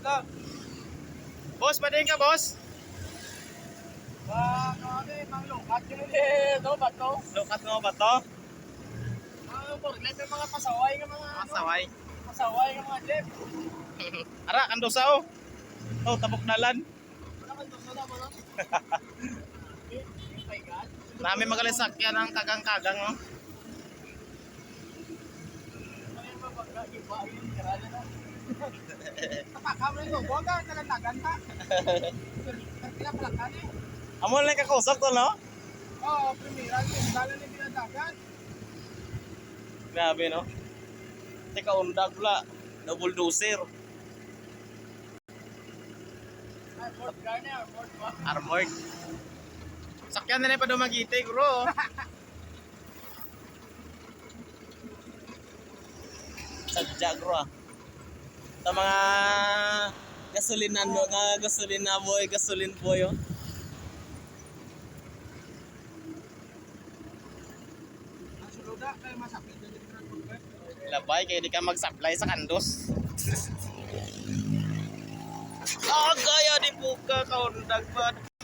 lang. Boss, pading ka, boss? Mang lukat yun eh. No, bato. Lukat mo ba to? Porlet yung mga pasaway ng mga Masaway. pasaway ng mga jeep. Ara, kandosa oh. Oh, tabok dalan. Wala kang dosa na mo, no? My God. Nami magalisakyan ang kagang-kagang oh. Ano yung mapagkagiba yung karala na? Kapakam rin ko, buwan ka, talantagan ka. Kaya palakan eh. Amo lang kakausap to, no? Oo, primera, yung dalan yung pinadagan. Grabe, no? Teka, undag pula. Double doser. Ay, Ford car na yan, Ford ba? Armored. Sakyan na rin pa dumagite, bro. Sadya, bro. Sa mga gasolina boy, oh. Ang suluda, kayo masakit na dito ng Ford. Labay, kaya di ka mag-supply sa kandos. Ah, gaya di buka, kaundag ba?